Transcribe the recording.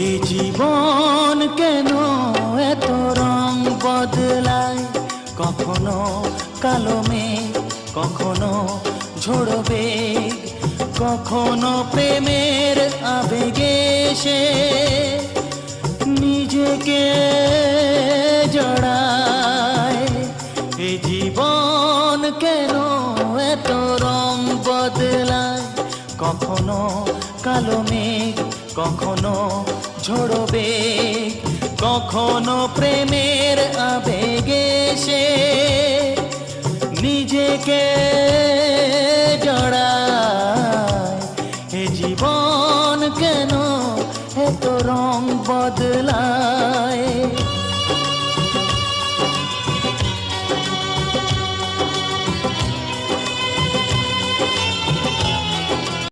এ জীবন কেন এত রং বদলায়, কখনো কালো মেঘ, কখনো ঝোড়ো বেগ, কখনো প্রেমের আবেগে সে নিজেকে জড়ায়। এ জীবন কেন এত রং বদলায়, কখনো কালো মেঘ, কখনো ঝোড়ো বেগ, কখনো প্রেমের আবেগে সে নিজেকে জড়ায়। এ জীবন কেন এত রং বদলায়।